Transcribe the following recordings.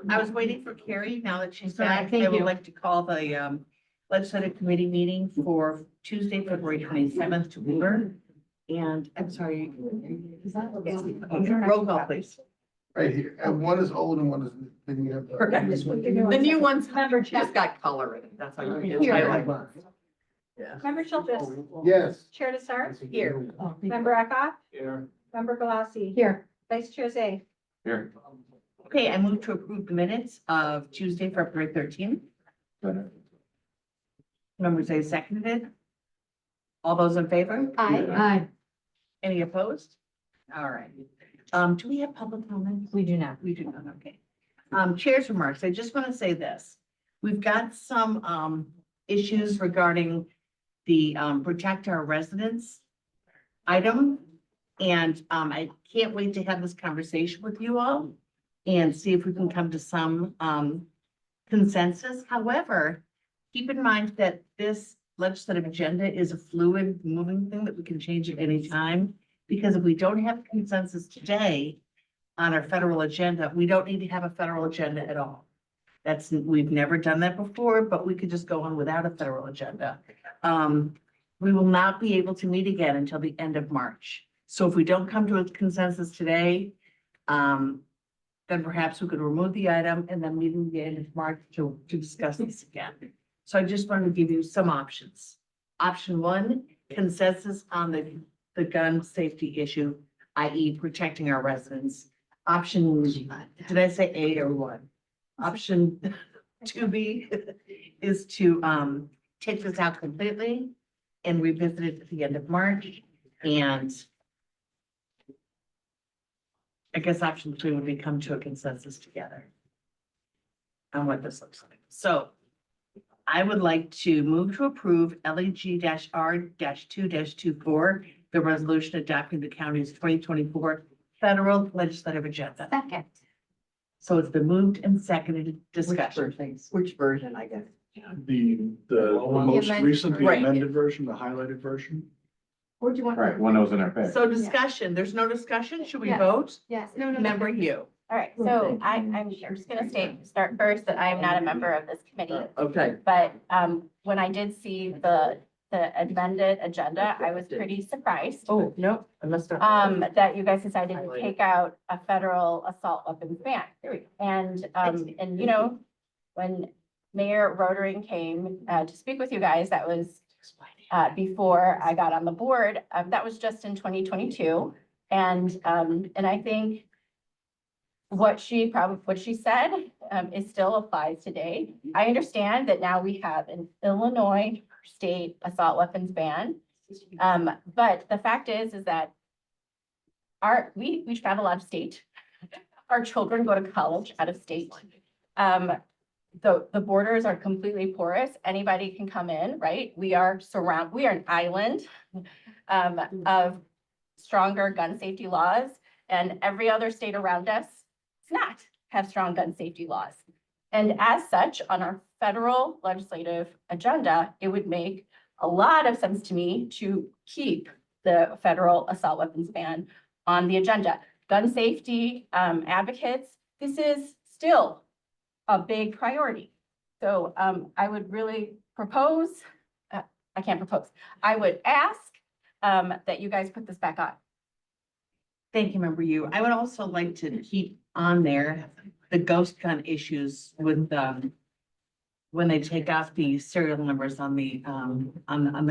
I was waiting for Carrie. Now that she's Sorry, back, thank I would you. like to call the legislative committee meeting for Tuesday, February 27th to order. And I'm sorry. Roll call, please. Right here, and one is old and one is, then you have. Perfect. The new one's just got color in it. That's how you Here. highlight. Member Childress, Yes. Chair DeSart, Here. Member Eckhoff, Here. Member Galassi, Here. Vice Chair Zay. Here. Okay, I move to approve the minutes of Tuesday, February 13th. Members say seconded. All those in favor? Aye. Any opposed? All right. Do we have public comments? We do not. We do not, okay. Chair's remarks. I just want to say this. We've got some issues regarding the protect our residents item. And I can't wait to have this conversation with you all and see if we can come to some consensus. However, keep in mind that this legislative agenda is a fluid moving thing that we can change at any time. Because if we don't have consensus today on our federal agenda, we don't need to have a federal agenda at all. We've never done that before, but we could just go on without a federal agenda. We will not be able to meet again until the end of March. So if we don't come to a consensus today, then perhaps we could remove the item and then meet at the end of March to discuss this again. So I just wanted to give you some options. Option one, consensus on the gun safety issue, i.e. protecting our residents. Option, did I say A or one? Option 2B is to take this out completely and revisit it at the end of March. And I guess option 3 would be come to a consensus together on what this looks like. So I would like to move to approve LEG-R-2-24, the resolution adopting the county's 2024 federal legislative agenda. Second. So it's been moved and seconded discussion. Which version, I guess? The most amended recent, the version. amended version, the highlighted version. Or do you want? Right, one that was in our pack. So discussion, there's no discussion. Should we Yes. vote? Yes. Member you. All right, so I'm just gonna start first that I am not a member of this committee, Okay. but when I did see the amended agenda, I was pretty surprised. Oh, no, I must have. That you guys decided to take out a federal assault weapons ban. And you know, when Mayor Rodering came to speak with you guys, that was before I got on the board, that was just in 2022. And I think what she said is still applies today. I understand that now we have an Illinois state assault weapons ban. But the fact is that we travel out of state. Our children go to college out of state. The borders are completely porous. Anybody can come in, right? We are an island of stronger gun safety laws, and every other state around us does not have strong gun safety laws. And as such, on our federal legislative agenda, it would make a lot of sense to me to keep the federal assault weapons ban on the agenda. Gun safety advocates, this is still a big priority. So I would really propose, I can't propose, I would ask that you guys put this back on. Thank you, member you. I would also like to keep on there the ghost gun issues with when they take off the serial numbers on the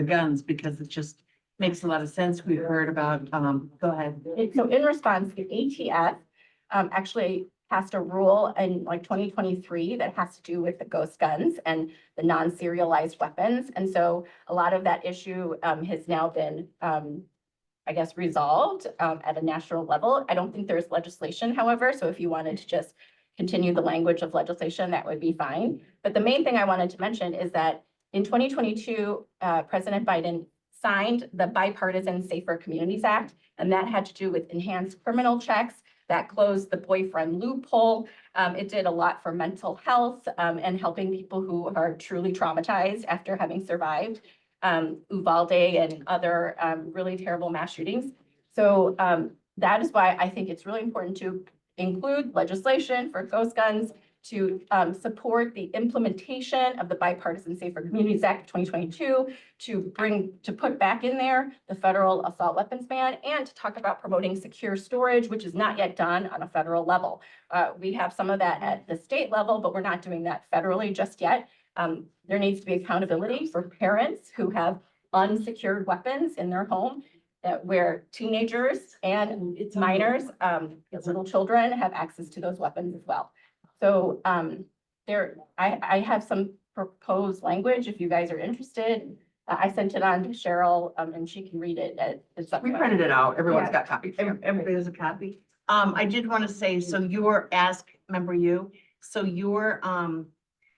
guns, because it just makes a lot of sense. We've heard about, go ahead. So in response, the ATF actually passed a rule in like 2023 that has to do with the ghost guns and the non-serialized weapons. And so a lot of that issue has now been, I guess, resolved at a national level. I don't think there's legislation, however, so if you wanted to just continue the language of legislation, that would be fine. But the main thing I wanted to mention is that in 2022, President Biden signed the Bipartisan Safer Communities Act, and that had to do with enhanced criminal checks that closed the boyfriend loophole. It did a lot for mental health and helping people who are truly traumatized after having survived Uvalde and other really terrible mass shootings. So that is why I think it's really important to include legislation for ghost guns to support the implementation of the Bipartisan Safer Communities Act of 2022, to put back in there the federal assault weapons ban, and to talk about promoting secure storage, which is not yet done on a federal level. We have some of that at the state level, but we're not doing that federally just yet. There needs to be accountability for parents who have unsecured weapons in their home, where teenagers and minors, little children have access to those weapons as well. So I have some proposed language if you guys are interested. I sent it on to Cheryl and she can read it. We printed it out. Everyone's got copies. Everybody has a copy. I did want to say, so your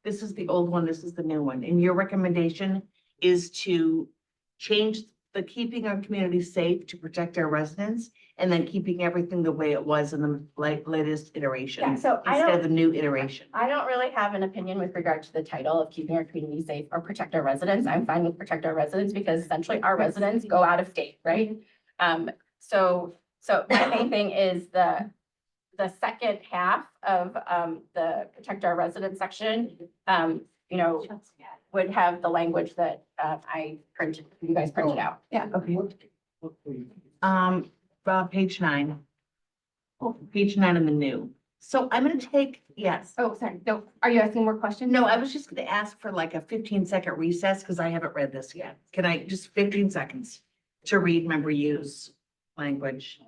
this is the old one, this is the new one, and your recommendation is to change the keeping our community safe to protect our residents, and then keeping everything the way it was in the latest iteration. Yeah, so Instead of the new iteration. I don't really have an opinion with regard to the title of keeping our community safe or protect our residents. I'm fine with protect our residents because essentially our residents go out of state, right? So my main thing is the second half of the protect our residents section, would have the language that you guys printed out. Yeah. Okay. Page 9. Page 9 in the new. So I'm gonna take, yes. Oh, sorry. No, are you asking more questions? No, I was just gonna ask for like a 15-second recess because I haven't read this yet. Can I just 15 seconds to read member use language?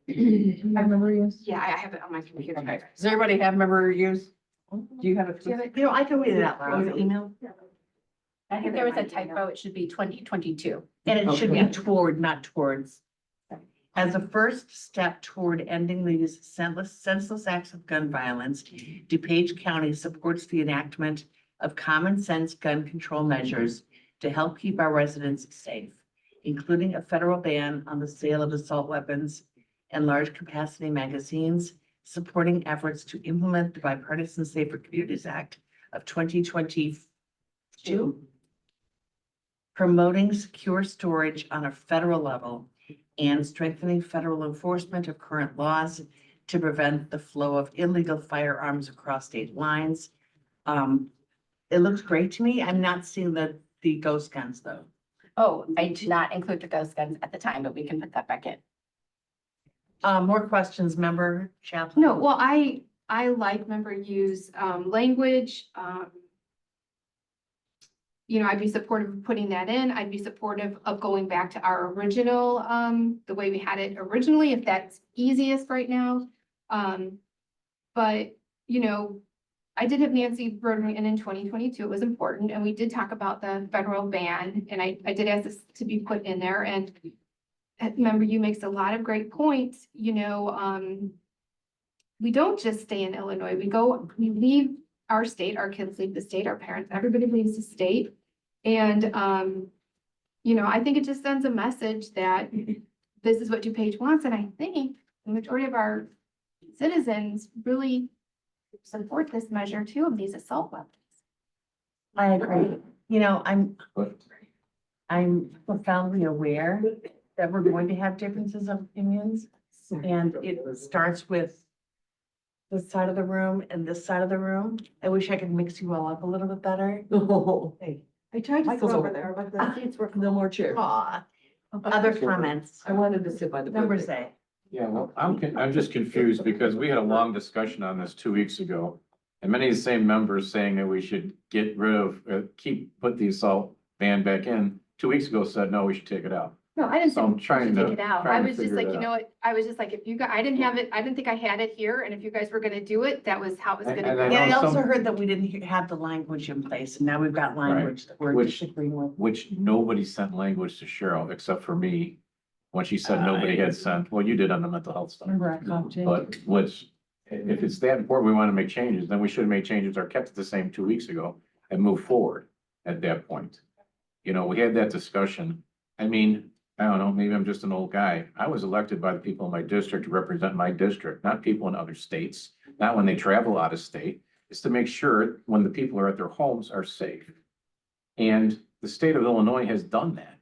I remember use. Yeah, I have it on my computer. Okay. Does everybody have member use? Do you have it? Do you have it? You know, I can read it out loud. Was it email? I think there was a typo. It should be 2022. And it should be Okay. toward, not towards. As a first step toward ending these senseless acts of gun violence, DuPage County supports the enactment of common sense gun control measures to help keep our residents safe, including a federal ban on the sale of assault weapons and large capacity magazines, supporting efforts to implement the Bipartisan Safer Communities Act of 2022, promoting secure storage on a federal level, and strengthening federal enforcement of current laws to prevent the flow of illegal firearms across state lines. It looks great to me. I'm not seeing the ghost guns though. Oh, I did not include the ghost guns at the time, but we can put that back in. More questions, member Chaplin? No, well, I like member use, language, I'd be supportive of putting that in. I'd be supportive of going back to our original, the way we had it originally, if that's easiest right now. But, I did have Nancy Brodery in 2022. It was important. And we did talk about the federal ban. And I did ask this to be put in there. And member, you makes a lot of great points. We don't just stay in Illinois. We leave our state, our kids leave the state, our parents, everybody leaves the state. And, I think it just sends a message that this is what DuPage wants. And I think the majority of our citizens really support this measure too of these assault weapons. I agree. I'm profoundly aware that we're going to have differences of opinions. And it starts with this side of the room and this side of the room. I wish I could mix you all up a little bit better. Oh, I tried Michael's over there, but the seats were no more chairs. Aw. Other comments? I wanted to sit by the. Number birthday. say. Yeah, well, I'm just confused because we had a long discussion on this 2 weeks ago. And many of the same members saying that we should get rid of, put the assault ban back in. 2 weeks ago said, no, we should take it out. No, I didn't So I'm think we trying should to- take it out. I trying to was just figure like, it you know what? I was just like, if you guys, I didn't have it, I didn't think I had it here. And if you guys were gonna do it, that was how it was And gonna I be. Yeah, I know also some- heard that we didn't have the language in place, and now we've got language that we're Which- disagreeing with. Which nobody sent language to Cheryl except for me. When she said nobody had sent, well, you did on the mental health stuff. Remember I called you? But if it's that important, we want to make changes, then we should have made changes or kept it the same 2 weeks ago and moved forward at that point. We had that discussion. I mean, I don't know, maybe I'm just an old guy. I was elected by the people in my district to represent my district, not people in other states, not when they travel out of state. It's to make sure when the people are at their homes are safe. And the state of Illinois has done that.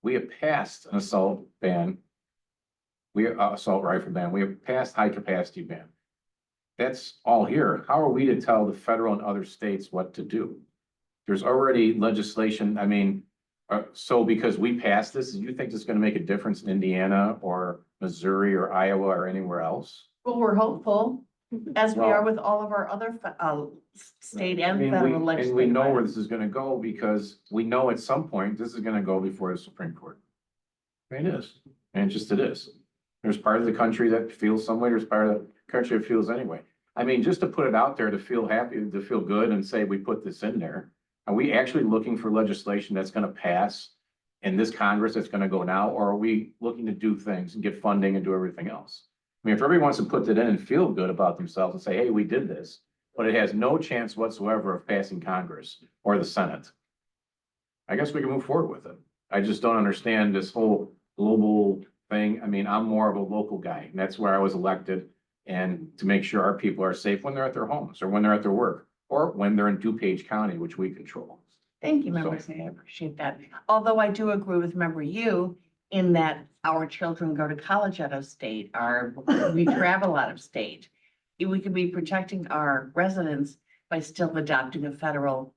We have passed an assault ban. Assault rifle ban. We have passed high capacity ban. that's all here. How are we to tell the federal and other states what to do? There's already legislation, I mean, so because we passed this, do you think it's gonna make a difference in Indiana or Missouri or Iowa or anywhere else? Well, we're hopeful, as we are Well- with all of our other, state I and mean, federal and we legislative. know where items. this is gonna go because we know at some point this is gonna go before the Supreme Court. I mean, it is, and just it is. There's part of the country that feels some way, there's part of the country that feels anyway. I mean, just to put it out there to feel happy, to feel good and say we put this in there. Are we actually looking for legislation that's gonna pass in this Congress that's gonna go now, or are we looking to do things and get funding and do everything else? I mean, if everybody wants to put that in and feel good about themselves and say, hey, we did this, but it has no chance whatsoever of passing Congress or the Senate. I guess we can move forward with it. I just don't understand this whole global thing. I mean, I'm more of a local guy, and that's where I was elected. And to make sure our people are safe when they're at their homes or when they're at their work or when they're in DuPage County, which we control. Thank you, Member Say, I appreciate that. Although I do agree with Member You in that our children go to college out of state, we travel out of state. We could be protecting our residents by still adopting a federal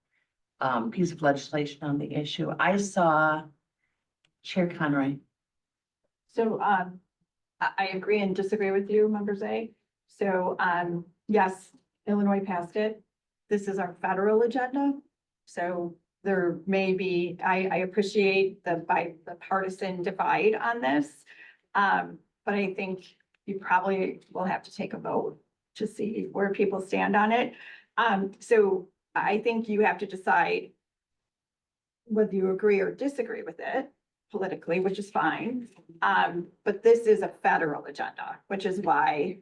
piece of legislation on the issue. I saw Chair Conroy. So, I agree and disagree with you, Members A. So, yes, Illinois passed it. This is our federal agenda. So there may be, I appreciate the partisan divide on this. But I think you probably will have to take a vote to see where people stand on it. So I think you have to decide whether you agree or disagree with it politically, which is fine. But this is a federal agenda, which is why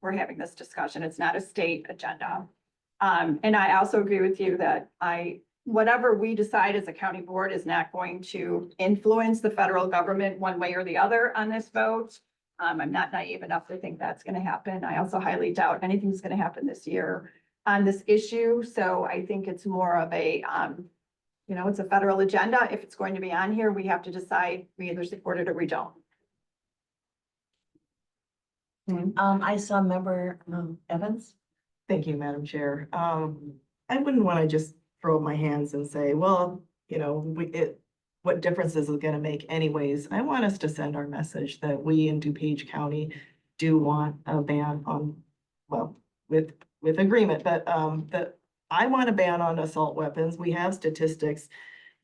we're having this discussion. It's not a state agenda. And I also agree with you that whatever we decide as a county board is not going to influence the federal government one way or the other on this vote. I'm not naive enough to think that's going to happen. I also highly doubt anything's going to happen this year on this issue. So I think it's more of a, it's a federal agenda. If it's going to be on here, we have to decide we either support it or we don't. I saw Member Evans. Thank you, Madam Chair. I wouldn't want to just throw up my hands and say, well, what difference is it gonna make anyways? I want us to send our message that we in DuPage County do want a ban on, well, with agreement, but that I want a ban on assault weapons. We have statistics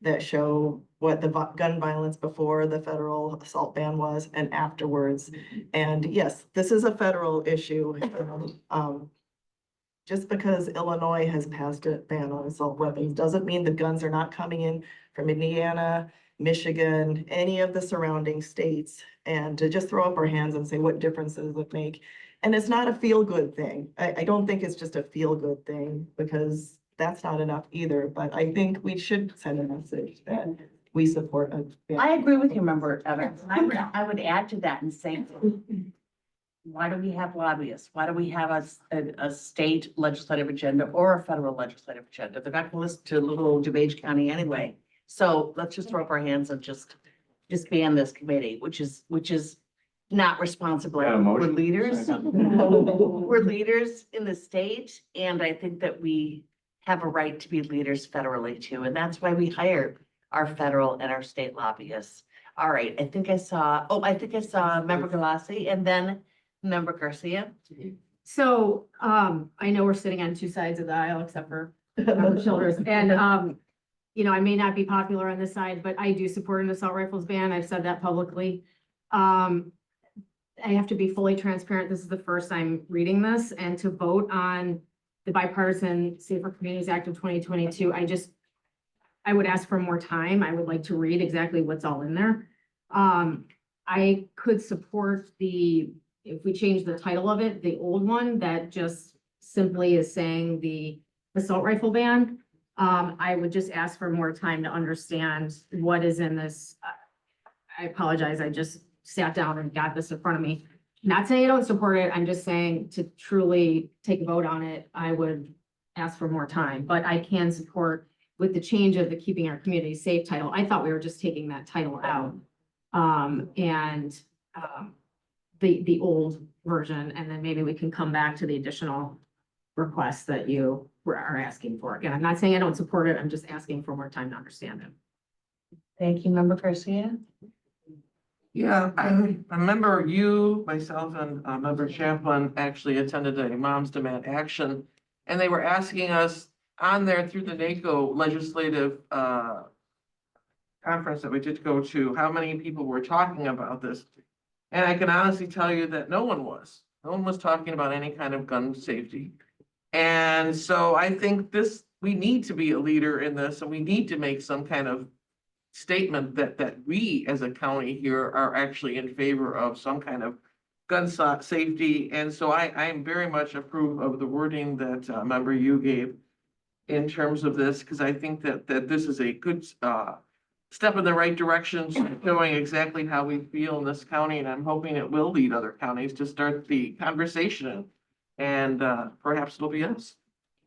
that show what the gun violence before the federal assault ban was and afterwards. And yes, this is a federal issue. Just because Illinois has passed a ban on assault weapons doesn't mean the guns are not coming in from Indiana, Michigan, any of the surrounding states. And to just throw up our hands and say, what difference does it make? And it's not a feel-good thing. I don't think it's just a feel-good thing because that's not enough either. But I think we should send a message that we support a ban. I agree with you, Member Evans. And I would add to that and say, why do we have lobbyists? Why do we have a state legislative agenda or a federal legislative agenda? They're not gonna listen to little DuPage County anyway. So let's just throw up our hands and just disband this committee, which is not responsible. Got a We're motion? leaders. We're leaders in the state, and I think that we have a right to be leaders federally too. And that's why we hire our federal and our state lobbyists. All right, I think I saw Member Galassi and then Member Garcia. So, I know we're sitting on two sides of the aisle except for Member Childers. And, I may not be popular on this side, but I do support an assault rifles ban. I've said that publicly. I have to be fully transparent. This is the first I'm reading this, and to vote on the bipartisan Safer Communities Act of 2022, I would ask for more time. I would like to read exactly what's all in there. I could support if we change the title of it, the old one that just simply is saying the assault rifle ban. I would just ask for more time to understand what is in this. I apologize. I just sat down and got this in front of me. Not saying I don't support it. I'm just saying to truly take a vote on it, I would ask for more time, but I can support with the change of the keeping our community safe title. I thought we were just taking that title out. the old version, and then maybe we can come back to the additional requests that you are asking for. Again, I'm not saying I don't support it, I'm just asking for more time to understand it. Thank you, Member Garcia. Yeah, I remember you, myself, and Member Champlin actually attended a Moms Demand Action. And they were asking us on there through the NACO legislative conference that we did go to, how many people were talking about this. And I can honestly tell you that no one was. No one was talking about any kind of gun safety. And so I think we need to be a leader in this, and we need to make some kind of statement that we as a county here are actually in favor of some kind of gun safety. And so I am very much approve of the wording that member you gave in terms of this, because I think that this is a good step in the right direction, showing exactly how we feel in this county. And I'm hoping it will lead other counties to start the conversation. And perhaps it'll be us.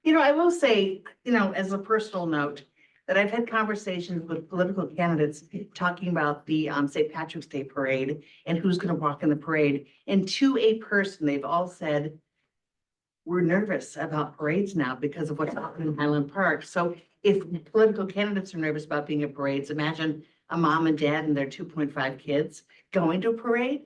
You know, I will say, you know, as a personal note, that I've had conversations with political candidates talking about the St. Patrick's Day parade and who's gonna walk in the parade. And to a person, they've all said, we're nervous about parades now because of what's happening in Highland Park. So if political candidates are nervous about being at parades, imagine a mom and dad and their 2.5 kids going to a parade.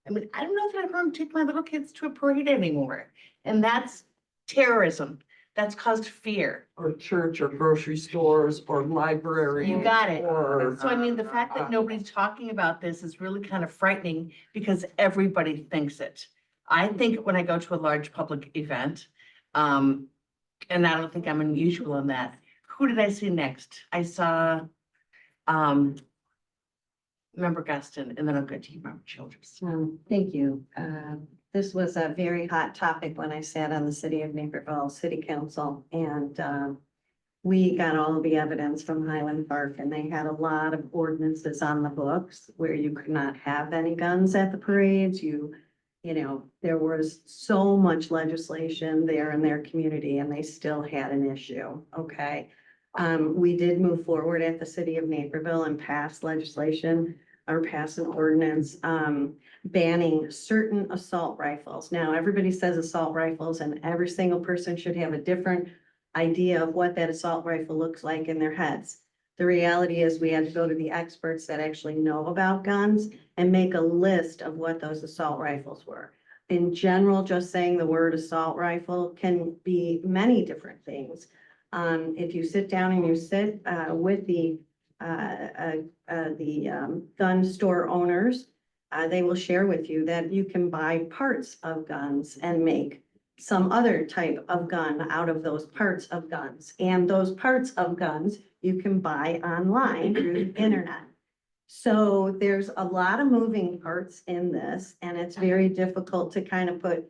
I mean, I don't know that I'd want to take my little kids to a parade anymore. And that's terrorism. That's caused fear. Or church or grocery stores or library. You got it. Or. So I mean, the fact that nobody's talking about this is really kind of frightening because everybody thinks it. I think when I go to a large public event, and I don't think I'm unusual in that. Who did I see next? I saw, Member Guston, and then I'll go to you, Member Childress. Thank you. This was a very hot topic when I sat on the City of Naperville City Council, and we got all the evidence from Highland Park, and they had a lot of ordinances on the books where you could not have any guns at the parades. You know, there was so much legislation there in their community, and they still had an issue. Okay. We did move forward at the City of Naperville and pass legislation or pass an ordinance banning certain assault rifles. Now, everybody says assault rifles, and every single person should have a different idea of what that assault rifle looks like in their heads. The reality is we had to go to the experts that actually know about guns and make a list of what those assault rifles were. In general, just saying the word assault rifle can be many different things. If you sit down and you sit with the gun store owners, they will share with you that you can buy parts of guns and make some other type of gun out of those parts of guns. And those parts of guns you can buy online through the internet. So there's a lot of moving parts in this, and it's very difficult to kind of put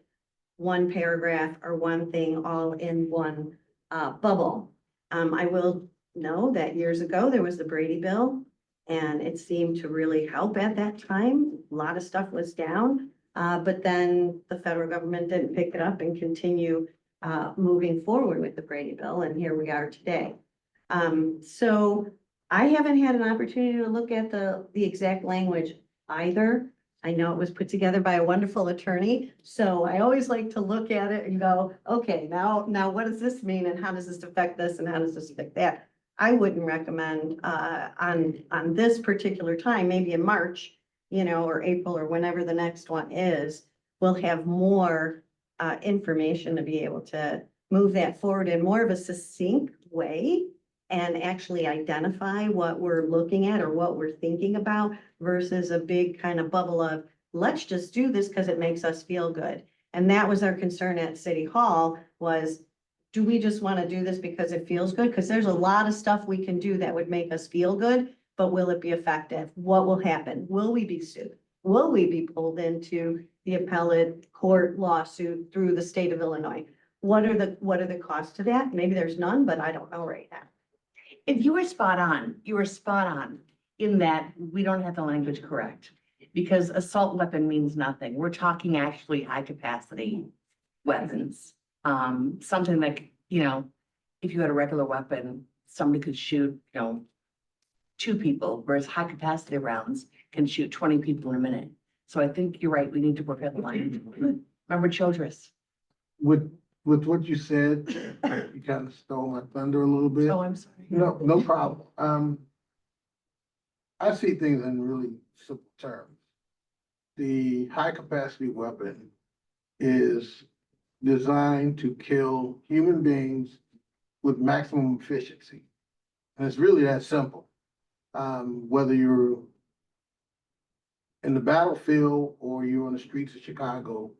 one paragraph or one thing all in one bubble. I will know that years ago, there was the Brady Bill, and it seemed to really help at that time. A lot of stuff was down, but then the federal government didn't pick it up and continue moving forward with the Brady Bill, and here we are today. So I haven't had an opportunity to look at the exact language either. I know it was put together by a wonderful attorney, so I always like to look at it and go, okay, now what does this mean, and how does this affect this, and how does this affect that? I wouldn't recommend on this particular time, maybe in March, you know, or April, or whenever the next one is, we'll have more information to be able to move that forward in more of a succinct way and actually identify what we're looking at or what we're thinking about versus a big kind of bubble of, let's just do this because it makes us feel good. And that was our concern at City Hall was, do we just want to do this because it feels good? Because there's a lot of stuff we can do that would make us feel good, but will it be effective? What will happen? Will we be sued? Will we be pulled into the appellate court lawsuit through the state of Illinois? What are the costs to that? Maybe there's none, but I don't know right now. If you were spot on, in that we don't have the language correct. Because assault weapon means nothing. We're talking actually high capacity weapons. Something like, you know, if you had a regular weapon, somebody could shoot, you know, 2 people, whereas high capacity rounds can shoot 20 people in a minute. So I think you're right, we need to work at the line. Member Childress. With what you said, you kind of stole my thunder a little bit. Oh, I'm sorry. No problem. I see things in really simple terms. The high capacity weapon is designed to kill human beings with maximum efficiency. And it's really that simple. Whether you're in the battlefield or you're on the streets of Chicago,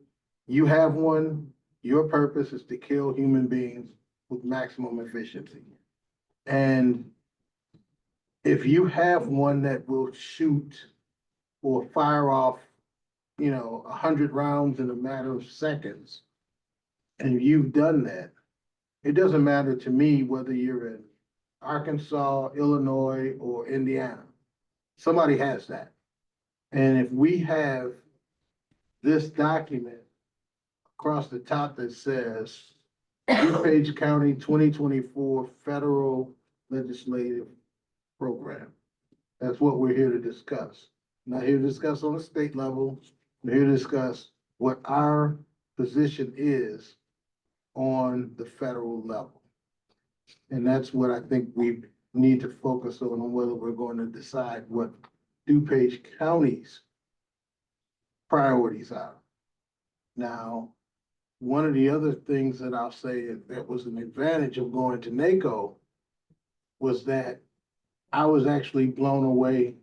you have one, your purpose is to kill human beings with maximum efficiency. And if you have one that will shoot or fire off, 100 rounds in a matter of seconds, and you've done that, it doesn't matter to me whether you're in Arkansas, Illinois, or Indiana. Somebody has that. And if we have this document across the top that says DuPage County 2024 Federal Legislative Program, that's what we're here to discuss. Not here to discuss on the state level. We're here to discuss what our position is on the federal level. And that's what I think we need to focus on whether we're going to decide what DuPage County's priorities are. Now, one of the other things that I'll say that was an advantage of going to NACO was that I was actually blown away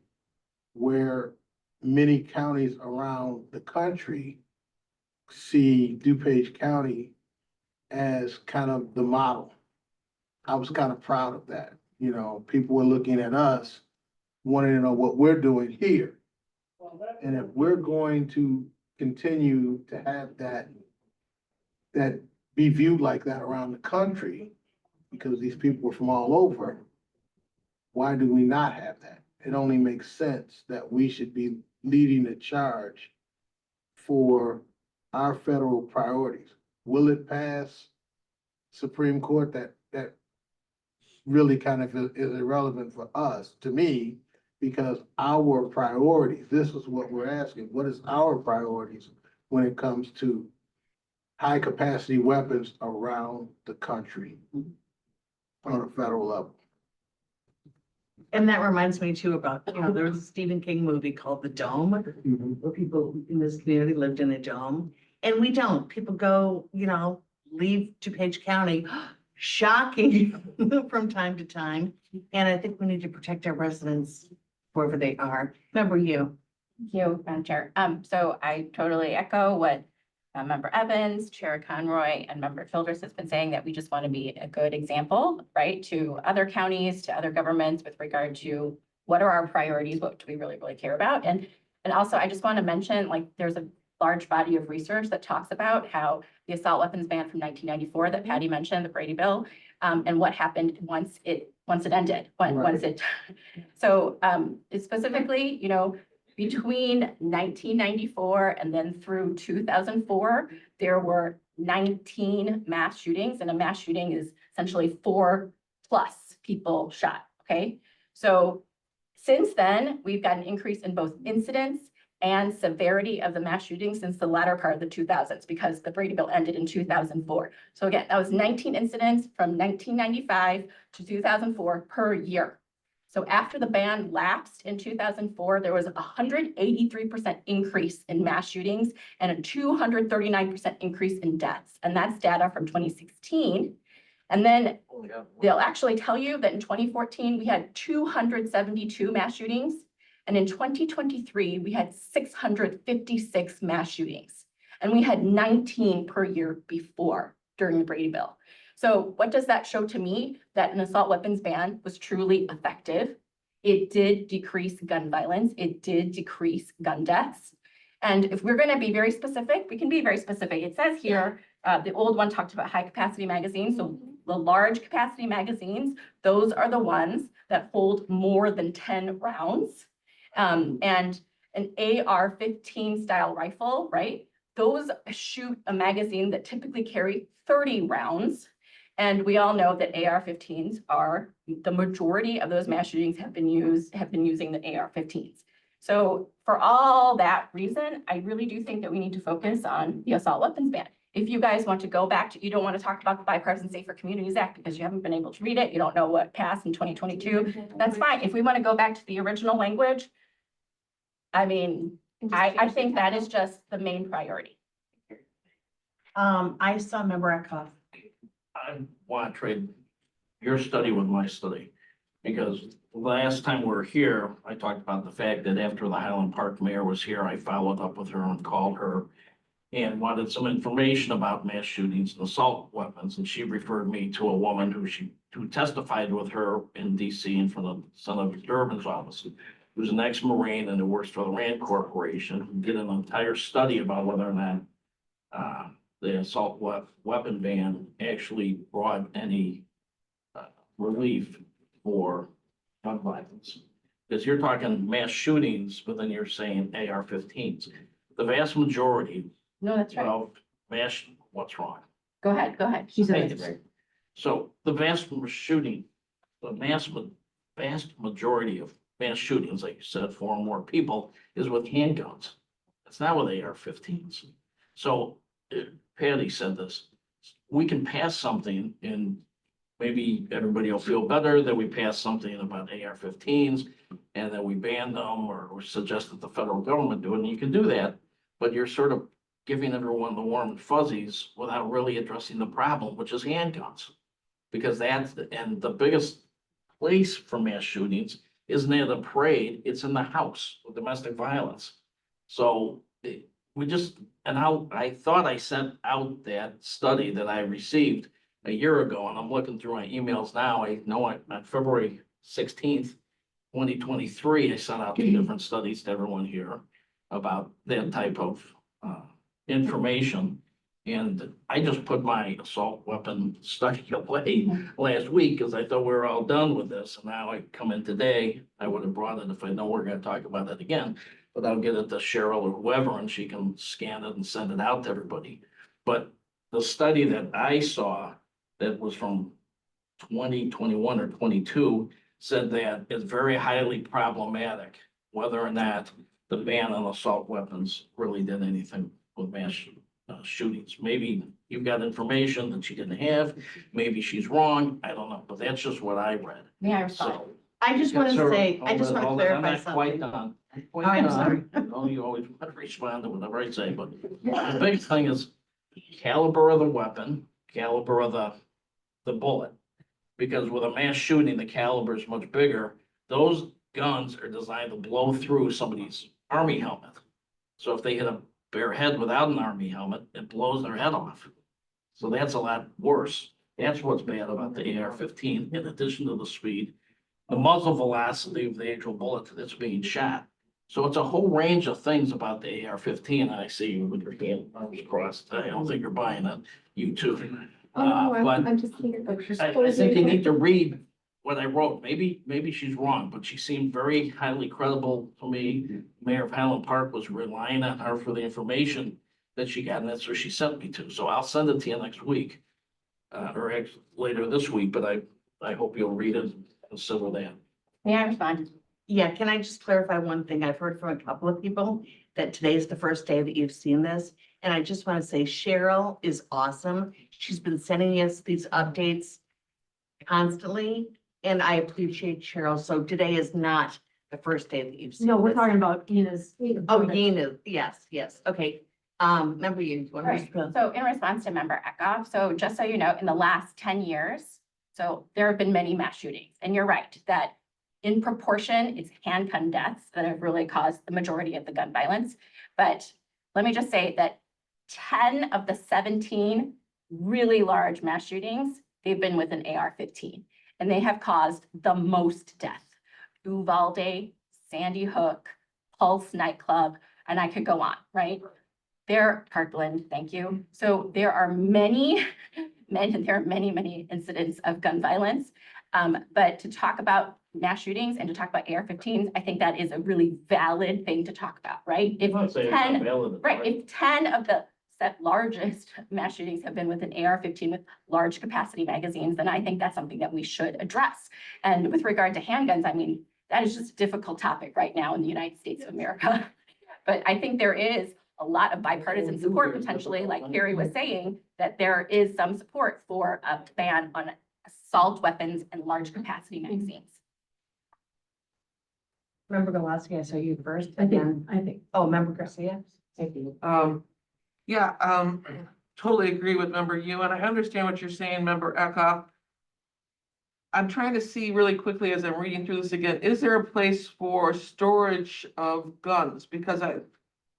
where many counties around the country see DuPage County as kind of the model. I was kind of proud of that. People were looking at us, wanting to know what we're doing here. And if we're going to continue to have that be viewed like that around the country, because these people are from all over, why do we not have that? It only makes sense that we should be leading the charge for our federal priorities. Will it pass Supreme Court? That really kind of is irrelevant for us, to me, because our priorities, this is what we're asking. What is our priorities when it comes to high capacity weapons around the country on a federal level? And that reminds me too about, there was a Stephen King movie called The Dome, where people in this community lived in a dome. And we don't. People go, leave DuPage County, shocking from time to time. And I think we need to protect our residents wherever they are. Remember you. Thank you, Madam Chair. So I totally echo what Member Evans, Chair Conroy, and Member Childress has been saying, that we just want to be a good example, right, to other counties, to other governments with regard to what are our priorities, what do we really, really care about? And also, I just want to mention, there's a large body of research that talks about how the assault weapons ban from 1994 that Patty mentioned, the Brady Bill, and what happened once it ended, once it. So it specifically, between 1994 and then through 2004, there were 19 mass shootings, and a mass shooting is essentially 4+ people shot, okay? So since then, we've got an increase in both incidents and severity of the mass shootings since the latter part of the 2000s, because the Brady Bill ended in 2004. So again, that was 19 incidents from 1995 to 2004 per year. So after the ban lapsed in 2004, there was a 183% increase in mass shootings and a 239% increase in deaths. And that's data from 2016. And then they'll actually tell you that in 2014, we had 272 mass shootings. And in 2023, we had 656 mass shootings. And we had 19 per year before, during the Brady Bill. So what does that show to me? That an assault weapons ban was truly effective. It did decrease gun violence. It did decrease gun deaths. And if we're going to be very specific, we can be very specific. It says here, the old one talked about high capacity magazines. So the large capacity magazines, those are the ones that hold more than 10 rounds. And an AR-15 style rifle, right? Those shoot a magazine that typically carry 30 rounds. And we all know that AR-15s are, the majority of those mass shootings have been using the AR-15s. So for all that reason, I really do think that we need to focus on the assault weapons ban. If you guys want to go back to, you don't want to talk about the Bipartisan Safer Communities Act because you haven't been able to read it, you don't know what passed in 2022, that's fine. If we want to go back to the original language, I mean, I think that is just the main priority. I saw Member Eckhoff. I want to trade your study with my study. Because last time we were here, I talked about the fact that after the Highland Park mayor was here, I followed up with her and called her and wanted some information about mass shootings and assault weapons. And she referred me to a woman who testified with her in DC in front of Senator Durbin's office, who's an ex-Marine and who works for the Rand Corporation, who did an entire study about whether or not the assault weapon ban actually brought any relief for gun violence. Because you're talking mass shootings, but then you're saying AR-15s. The vast majority No, that's right. of what's wrong? Go ahead, go ahead. She said it's right. So the vast majority of mass shootings, like you said, 4 or more people, is with handguns. It's not with AR-15s. So Patty said this, we can pass something and maybe everybody will feel better that we pass something about AR-15s and that we ban them or suggest that the federal government do it. And you can do that, but you're sort of giving everyone the warm and fuzzies without really addressing the problem, which is handguns. Because and the biggest place for mass shootings isn't at a parade, it's in the house with domestic violence. So I thought I sent out that study that I received a year ago, and I'm looking through my emails now. I know on February 16th, 2023, I sent out 2 different studies to everyone here about that type of information. And I just put my assault weapon study away last week because I thought we were all done with this. And now I come in today, I would have brought it if I know we're going to talk about it again. But I'll get it to Cheryl or whoever, and she can scan it and send it out to everybody. But the study that I saw that was from 2021 or 22 said that it's very highly problematic whether or not the ban on assault weapons really did anything with mass shootings. Maybe you've got information that she didn't have. Maybe she's wrong. I don't know, but that's just what I read. May I respond? So. I just want to Sir, say, I just want to hold it. I'm clarify not quite something. done. Oh, I'm sorry. Oh, you always want to respond to whatever I say, but the big thing is caliber of the weapon, caliber of the bullet. Because with a mass shooting, the caliber is much bigger. Those guns are designed to blow through somebody's army helmet. So if they hit a bare head without an army helmet, it blows their head off. So that's a lot worse. That's what's bad about the AR-15, in addition to the speed, the muzzle velocity of the actual bullet that's being shot. So it's a whole range of things about the AR-15. And I see you with your hand arms crossed. I don't think you're buying it. You too. Oh, no, But I'm just here. I think you need to read what I wrote. Maybe she's wrong, but she seemed very highly credible to me. Mayor of Highland Park was relying on her for the information that she got, and that's where she sent me to. So I'll send it to you next week, or actually later this week, but I hope you'll read it and consider that. May I respond? Yeah, can I just clarify one thing? I've heard from a couple of people that today is the first day that you've seen this. And I just want to say Cheryl is awesome. She's been sending us these updates constantly, and I appreciate Cheryl. So today is not the first day that you've seen No, we're this. talking about Ina's. Oh, Yena, yes, okay. Member you, do you want to Right. respond? So in response to Member Eckhoff, so just so you know, in the last 10 years, so there have been many mass shootings. And you're right that in proportion, it's handgun deaths that have really caused the majority of the gun violence. But let me just say that 10 of the 17 really large mass shootings, they've been with an AR-15, and they have caused the most death. Uvalde, Sandy Hook, Pulse nightclub, and I could go on, right? Kirkland, thank you. So there are many incidents of gun violence. But to talk about mass shootings and to talk about AR-15s, I think that is a really valid thing to talk about, right? If I'm not saying it's not 10, valid, right, if 10 of the largest mass shootings have been with an AR-15 with large capacity magazines, then I think that's something that we should address. And with regard to handguns, I mean, that is just a difficult topic right now in the United States of America. But I think there is a lot of bipartisan support potentially, like Carrie was saying, that there is some support for a ban on assault weapons and large capacity magazines. Member Galassi, I saw you first. I think. Oh, Member Garcia. Thank you. Totally agree with member you, and I understand what you're saying, member Eckhoff. I'm trying to see really quickly as I'm reading through this again, is there a place for storage of guns? Because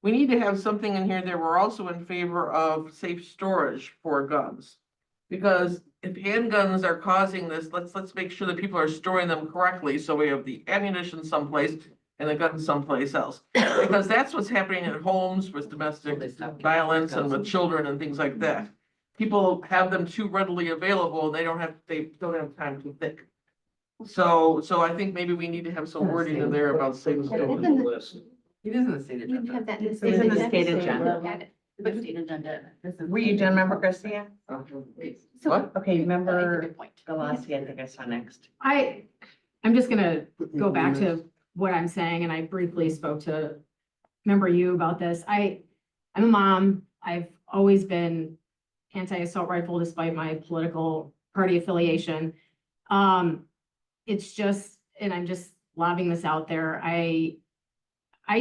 we need to have something in here that we're also in favor of safe storage for guns. Because if handguns are causing this, let's make sure that people are storing them correctly, so we have the ammunition someplace and the gun someplace else. Because that's what's happening at homes with domestic violence and with children and things like that. People have them too readily available, they don't have time to think. So I think maybe we need to have some wording in there about safe storage. It is in the state You'd have agenda. that in the It's in the state state agenda. agenda. The state agenda. Were you done, Member Garcia? What? Okay, That's a Member good point. Galassi, I think I saw next. I'm just gonna go back to what I'm saying, and I briefly spoke to member you about this. I'm a mom. I've always been anti-assault rifle despite my political party affiliation. It's just, and I'm just lobbing this out there. I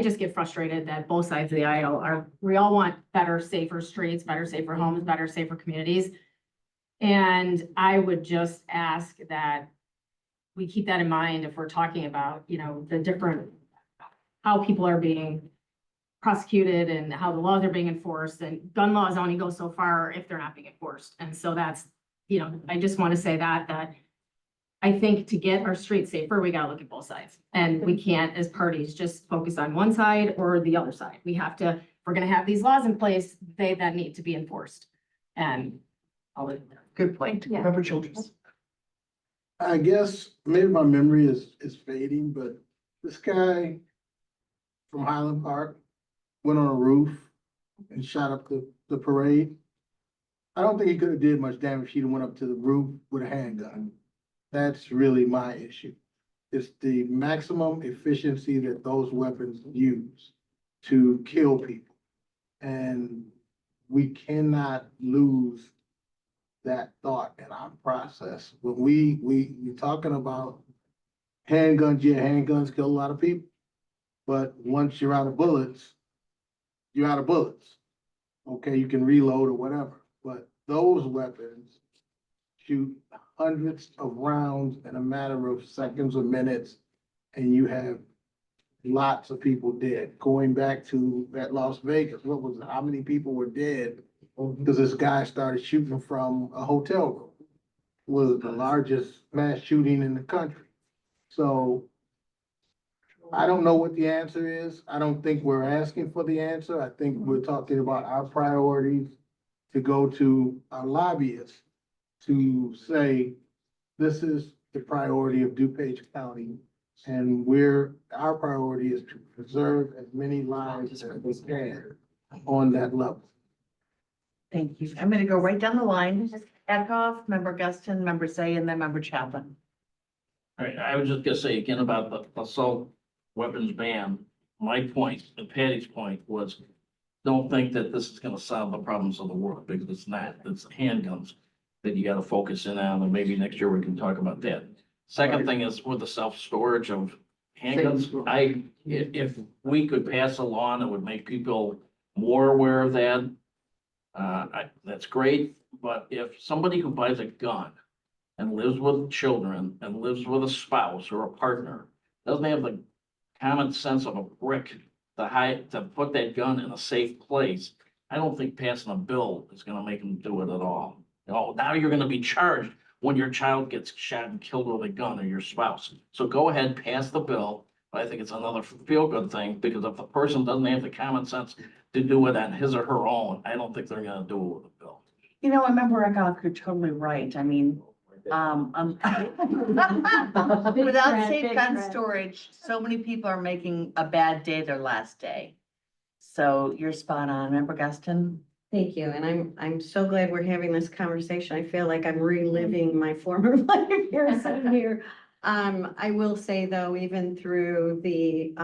just get frustrated that both sides of the aisle we all want better, safer streets, better, safer homes, better, safer communities. And I would just ask that we keep that in mind if we're talking about, the different, how people are being prosecuted and how the laws are being enforced, and gun laws only go so far if they're not being enforced. And so that's, I just want to say that I think to get our streets safer, we gotta look at both sides. And we can't, as parties, just focus on one side or the other side. We have to, if we're gonna have these laws in place, they then need to be enforced. And I'll leave it there. Good point. Yeah. Member Childress. I guess maybe my memory is fading, but this guy from Highland Park went on a roof and shot up the parade. I don't think he could have did much damage if he'd went up to the roof with a handgun. That's really my issue. It's the maximum efficiency that those weapons use to kill people. And we cannot lose that thought in our process. When we're talking about handguns, yeah, handguns kill a lot of people. But once you're out of bullets, you're out of bullets. Okay, you can reload or whatever, but those weapons shoot hundreds of rounds in a matter of seconds or minutes, and you have lots of people dead. Going back to that Las Vegas, what was it? How many people were dead? Because this guy started shooting from a hotel room. It was the largest mass shooting in the country. So I don't know what the answer is. I don't think we're asking for the answer. I think we're talking about our priorities to go to our lobbyists to say, this is the priority of DuPage County. And our priority is to preserve as many lives as we can on that level. Thank you. I'm gonna go right down the line. Eckhoff, Member Guston, Member Zay, and then Member Chapman. All right, I was just gonna say again about the assault weapons ban. My point and Patty's point was, don't think that this is gonna solve the problems of the world, because it's not. It's handguns that you gotta focus in on, and maybe next year we can talk about that. Second thing is with the self-storage of handguns, if we could pass a law that would make people more aware of that, that's great. But if somebody who buys a gun and lives with children and lives with a spouse or a partner doesn't have the common sense of a brick to put that gun in a safe place, I don't think passing a bill is gonna make them do it at all. Now you're gonna be charged when your child gets shot and killed with a gun, or your spouse. So go ahead, pass the bill, but I think it's another feel-good thing, because if the person doesn't have the common sense to do it on his or her own, I don't think they're gonna do it with a bill. I remember Eckhoff, you're totally right. I mean, without safe gun storage, so many people are making a bad day their last day. So you're spot on. Member Guston? Thank you, and I'm so glad we're having this conversation. I feel like I'm reliving my former life here, sitting here. I will say though, even through the,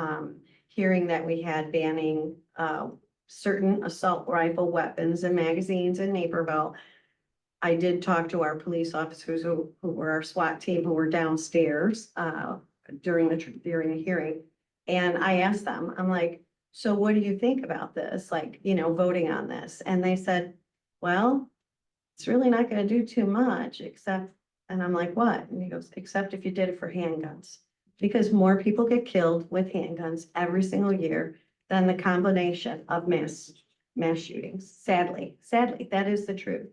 hearing that we had banning, certain assault rifle weapons and magazines in Naperville, I did talk to our police officers who were our SWAT team who were downstairs, during the hearing. And I asked them, I'm like, so what do you think about this? Like, voting on this? And they said, well, it's really not gonna do too much except, and I'm like, what? And he goes, except if you did it for handguns. Because more people get killed with handguns every single year than the combination of mass shootings. Sadly, that is the truth.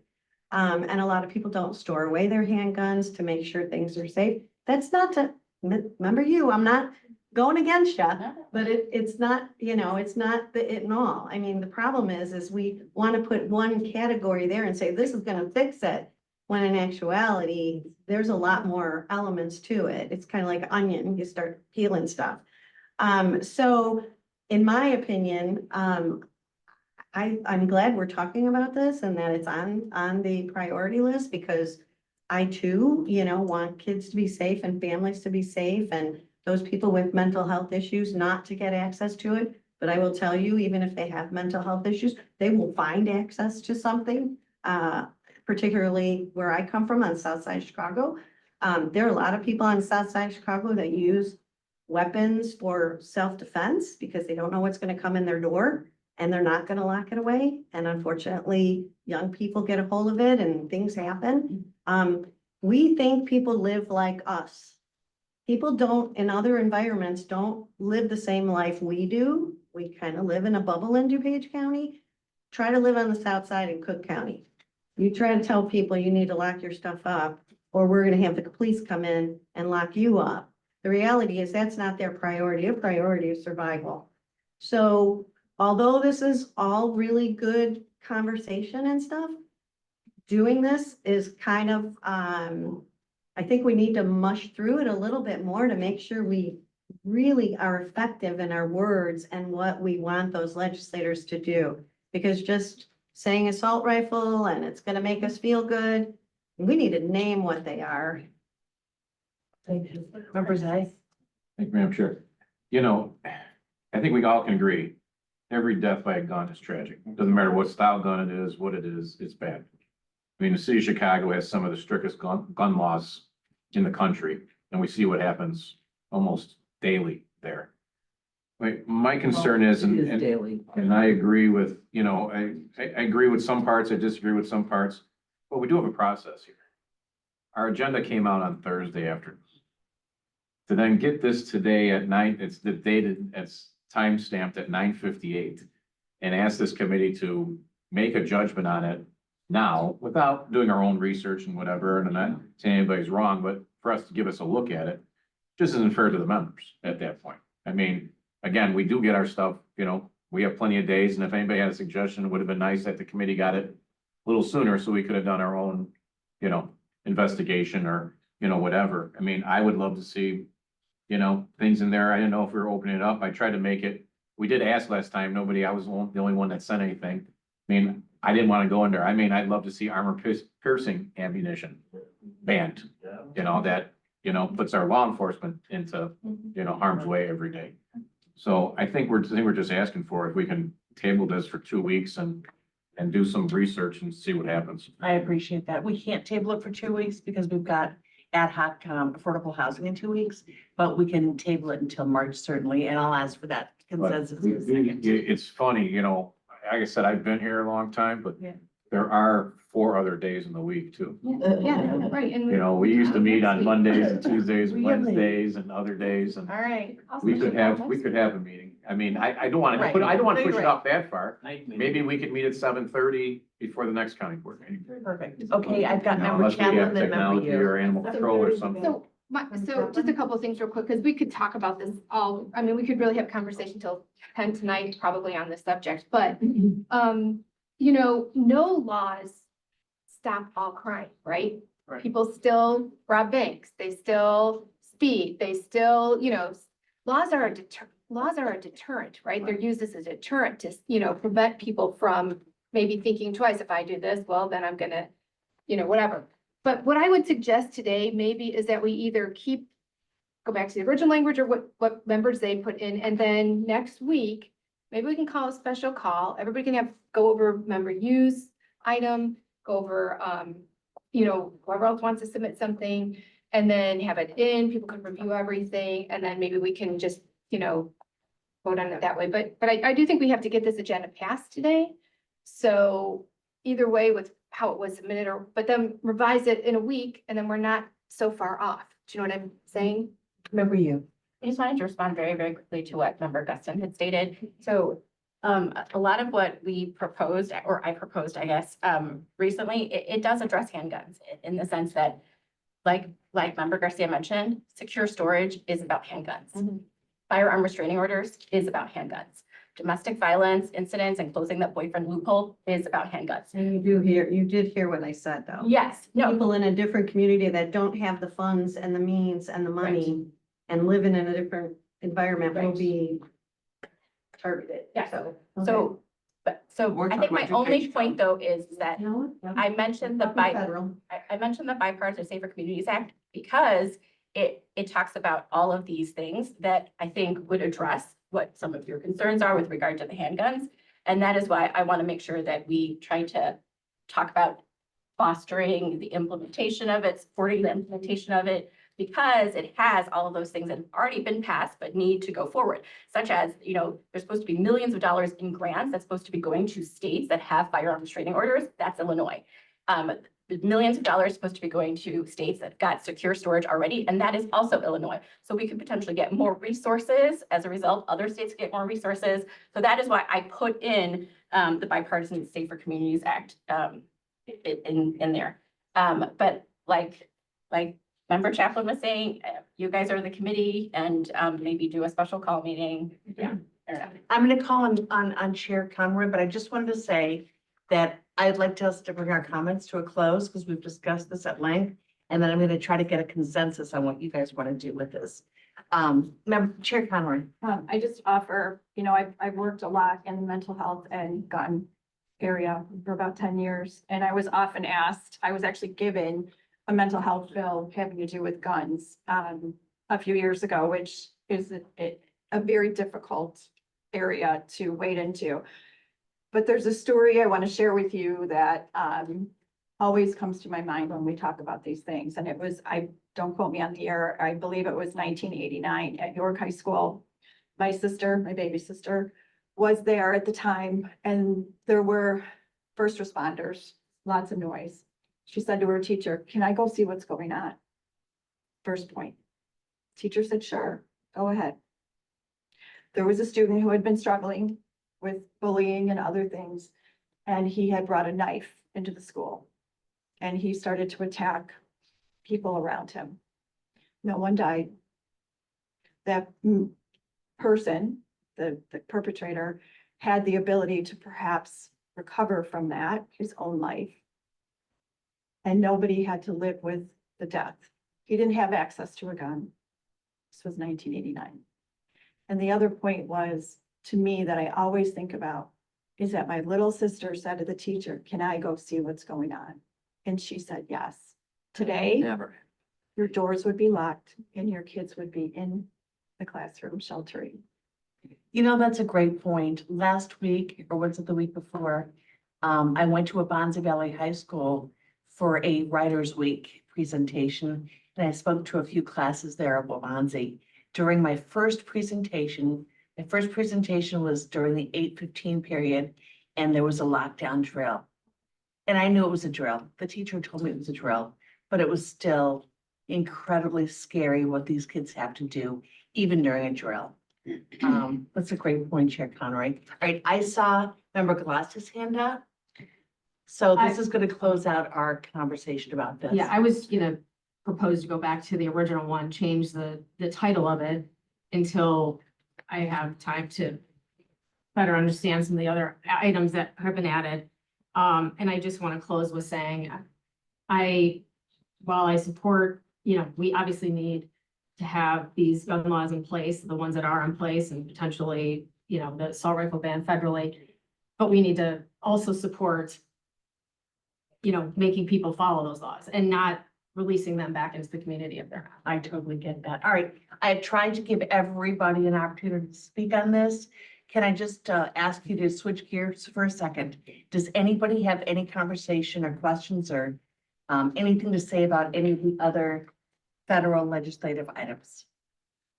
And a lot of people don't store away their handguns to make sure things are safe. That's not to, remember you, I'm not going against you, but it's not, it's not the it and all. I mean, the problem is we want to put one category there and say, this is gonna fix it. When in actuality, there's a lot more elements to it. It's kind of like onion, you start peeling stuff. So in my opinion, I'm glad we're talking about this and that it's on the priority list because I too, want kids to be safe and families to be safe and those people with mental health issues not to get access to it. But I will tell you, even if they have mental health issues, they will find access to something. Particularly where I come from on South Side Chicago. There are a lot of people on South Side Chicago that use weapons for self-defense because they don't know what's going to come in their door and they're not going to lock it away. And unfortunately, young people get a hold of it and things happen. We think people live like us. People don't, in other environments, don't live the same life we do. We kind of live in a bubble in DuPage County. Try to live on the south side in Cook County. You try to tell people you need to lock your stuff up, or we're gonna have the police come in and lock you up. The reality is that's not their priority. Their priority is survival. So although this is all really good conversation and stuff, doing this is kind of, I think we need to mush through it a little bit more to make sure we really are effective in our words and what we want those legislators to do. Because just saying assault rifle and it's gonna make us feel good, we need to name what they are. Members, Thank you, Madam Chair. I think we all can agree, every death by a gun is tragic. Doesn't matter what style gun it is, what it is, it's bad. I mean, the city of Chicago has some of the strictest gun laws in the country, and we see what happens almost daily there. My concern is, It is and daily. I agree with, I agree with some parts, I disagree with some parts, but we do have a process here. Our agenda came out on Thursday afternoon. To then get this today at 9, it's the dated, it's time stamped at 9:58, and ask this committee to make a judgment on it now, without doing our own research and whatever, and I'm not saying anybody's wrong, but for us to give us a look at it, just isn't fair to the members at that point. I mean, again, we do get our stuff, we have plenty of days, and if anybody had a suggestion, it would have been nice that the committee got it a little sooner, so we could have done our own, investigation or, whatever. I mean, I would love to see, things in there. I didn't know if we were opening it up. I tried to make it, we did ask last time, I was the only one that sent anything. I mean, I didn't want to go in there. I mean, I'd love to see armor piercing ammunition banned, that, puts our law enforcement into, harm's way every day. So I think we're just asking for if we can table this for 2 weeks and do some research and see what happens. I appreciate that. We can't table it for 2 weeks because we've got ad hoc affordable housing in 2 weeks, but we can table it until March certainly, and I'll ask for that But consensus in a second. it's funny, like I said, I've been here a long time, but Yeah. there are 4 other days in the week too. Yeah, right. And We used to meet on Mondays and Tuesdays and Really? Wednesdays and other days, and All right. we could have a meeting. I mean, I don't want Right. to, I don't want to push it Right. off that far. Night meeting. Maybe we could meet at 7:30 before the next county board meeting. Perfect. Okay, I've got member Unless we have Chapman and member technology or you. animal control or something. So just a couple of things real quick, because we could talk about this all, I mean, we could really have a conversation till 10 tonight, probably on this subject, but, no laws stop all crime, right? Right. People still rob banks, they still speed, they still, laws are a deterrent, right? They're used as a deterrent to, prevent people from maybe thinking twice, if I do this, well, then I'm gonna, whatever. But what I would suggest today maybe is that we either keep go back to the original language or what members they put in, and then next week, maybe we can call a special call, everybody can go over member use item, go over, whoever else wants to submit something, and then have it in, people can review everything, and then maybe we can just, vote on it that way, but I do think we have to get this agenda passed today. So either way with how it was submitted, but then revise it in a week, and then we're not so far off. Do you know what I'm saying? Remember you. I just wanted to respond very, very quickly to what Member Guston had stated. So a lot of what we proposed, or I proposed, I guess, recently, it does address handguns in the sense that, like Member Garcia mentioned, secure storage is about handguns. Firearm restraining orders is about handguns. Domestic violence incidents and closing that boyfriend loophole is about handguns. And you did hear what I said, though. Yes, no, People in a different community that don't have the funds and the means and the money and living in a different environment will Right. be targeted. Yeah. So. We're I think my talking about only DuPage. point though is that I mentioned the Federal. I mentioned the Bipartisan Safer Communities Act because it talks about all of these things that I think would address what some of your concerns are with regard to the handguns. And that is why I want to make sure that we try to talk about fostering the implementation of it, supporting the implementation of it, because it has all of those things that have already been passed but need to go forward, such as, there's supposed to be millions of dollars in grants that's supposed to be going to states that have firearm restraining orders. That's Illinois. Millions of dollars supposed to be going to states that got secure storage already, and that is also Illinois. So we could potentially get more resources as a result. Other states get more resources. So that is why I put in the Bipartisan Safer Communities Act in there. But like Member Chaplin was saying, you guys are the committee, and maybe do a special call meeting. Yeah. I don't know. I'm gonna call on Chair Conroy, but I just wanted to say that I'd like us to bring our comments to a close because we've discussed this at length. And then I'm gonna try to get a consensus on what you guys want to do with this. Chair Conroy. I just offer, I've worked a lot in the mental health and gun area for about 10 years. And I was often asked, I was actually given a mental health bill having to do with guns a few years ago, which is a very difficult area to wade into. But there's a story I want to share with you that always comes to my mind when we talk about these things. And it was, don't quote me on the year, I believe it was 1989 at York High School. My sister, my baby sister, was there at the time, and there were first responders, lots of noise. She said to her teacher, "Can I go see what's going on?" First point. Teacher said, "Sure, go ahead." There was a student who had been struggling with bullying and other things, and he had brought a knife into the school. And he started to attack people around him. No one died. That person, the perpetrator, had the ability to perhaps recover from that, his own life. And nobody had to live with the death. He didn't have access to a gun. This was 1989. And the other point was, to me, that I always think about, is that my little sister said to the teacher, "Can I go see what's going on?" And she said, yes. Today, Never. your doors would be locked and your kids would be in the classroom sheltering. That's a great point. Last week, or was it the week before? I went to Bonzi Valley High School for a Writers Week presentation, and I spoke to a few classes there at Wabanzi. During my first presentation was during the 8:15 period, and there was a lockdown drill. And I knew it was a drill. The teacher told me it was a drill, but it was still incredibly scary what these kids have to do, even during a drill. That's a great point, Chair Conroy. All right, I saw Member Glass's hand up. So this is going to close out our conversation about this. Yeah, I was gonna propose to go back to the original one, change the title of it until I have time to better understand some of the other items that have been added. And I just want to close with saying, while I support, we obviously need to have these gun laws in place, the ones that are in place, and potentially, the assault rifle ban federally. But we need to also support, making people follow those laws and not releasing them back into the community if they're not. I totally get that. All right, I have tried to give everybody an opportunity to speak on this. Can I just ask you to switch gears for a second? Does anybody have any conversation or questions or anything to say about any of the other federal legislative items?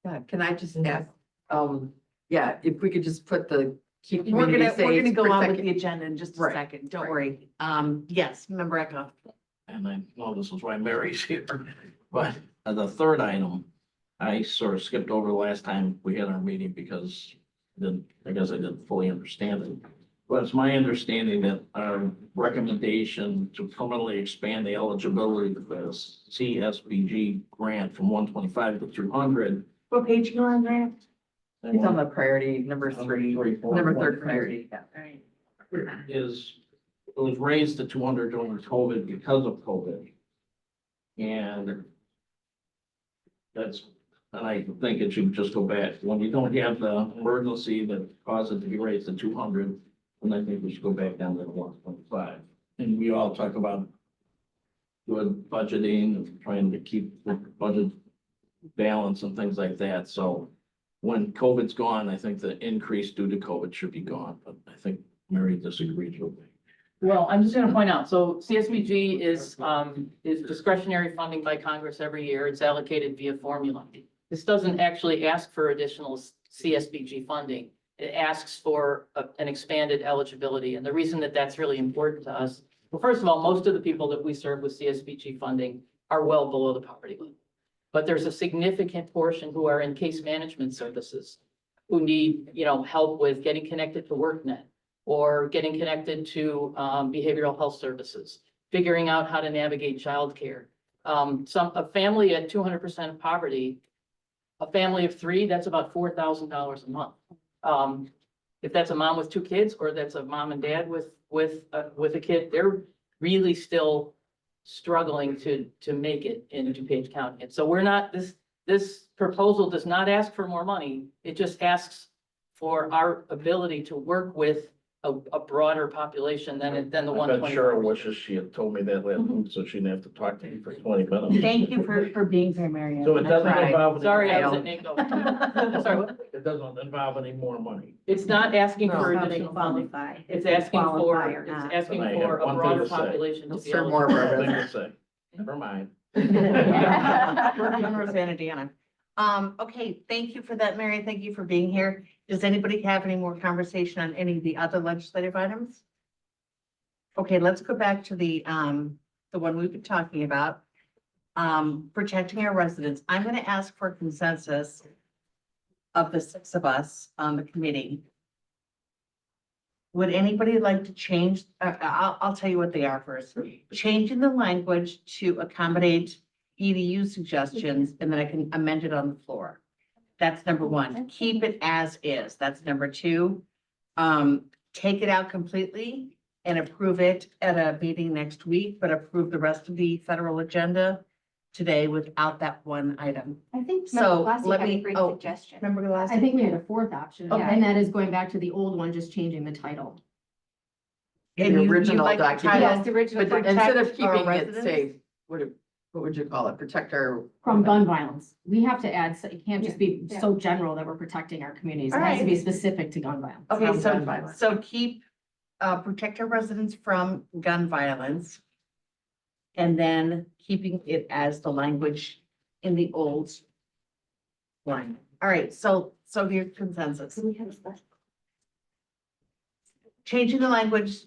Yeah, can I just ask, yeah, if we could just put the keep We're community gonna safe. go on with protect- the agenda in just a Right, second. Don't right. worry. Yes, Member Echo. And I know this is why Mary's here, but the third item, I sort of skipped over the last time we had our meeting because I guess I didn't fully understand it. But it's my understanding that our recommendation to permanently expand the eligibility of the CSBG grant from 125 to 200. What page you on, Grant? It's on the priority, number three, number third priority. All right. Is, it was raised to 200 during COVID because of COVID. And and I think it should just go back, when you don't have the emergency that caused it to be raised to 200, then I think we should go back down to 125. And we all talk about good budgeting and trying to keep the budget balance and things like that, so when COVID's gone, I think the increase due to COVID should be gone, but I think Mary disagrees with me. Well, I'm just gonna point out, so CSBG is discretionary funding by Congress every year. It's allocated via formula. This doesn't actually ask for additional CSBG funding. It asks for an expanded eligibility. And the reason that that's really important to us, well, first of all, most of the people that we serve with CSBG funding are well below the poverty line. But there's a significant portion who are in case management services, who need, help with getting connected to WorkNet or getting connected to behavioral health services, figuring out how to navigate childcare. A family at 200% of poverty, a family of three, that's about $4,000 a month. If that's a mom with two kids, or that's a mom and dad with a kid, they're really still struggling to make it in DuPage County. And so this proposal does not ask for more money. It just asks for our ability to work with a broader population than the I bet 120. Cheryl wishes she had told me that last week, so she didn't have to talk to me for 20 minutes. Thank you for being here, Marianne. So it doesn't I tried. involve. any- Sorry, I was at NACO. Sorry, what? It doesn't involve any more money. It's not asking for How they additional funding. qualify. It's if they asking qualify for, or it's not. asking But I for have a one thing broader to say. population to Let's be hear more eligible. about Thing it. to say. Never mind. Working on Rosanna Deanna. Okay, thank you for that, Mary. Thank you for being here. Does anybody have any more conversation on any of the other legislative items? Okay, let's go back to the one we've been talking about. Protecting our residents. I'm gonna ask for consensus of the six of us on the committee. Would anybody like to change, I'll tell you what they are first. Changing the language to accommodate EDU suggestions, and then I can amend it on the floor. That's number one. Keep it as is. That's number two. Take it out completely and approve it at a meeting next week, but approve the rest of the federal agenda today without that one item. I think So, Member Lassie let had a me- great oh, suggestion. Remember the last? I think we had a fourth option, Okay. and that is going back to the old one, just changing the title. And The you original like the document. title? Yes, the original. But document. instead of Protect our keeping it residents? safe, what would you call it? Protect our. From gun violence, we have to add, so it can't just be Yeah. so general that we're protecting our communities, it has to be Alright. specific to gun violence. Okay, From gun violence. so keep, protect our residents from gun violence. And then keeping it as the language in the old line. All right, so here's consensus. Changing the language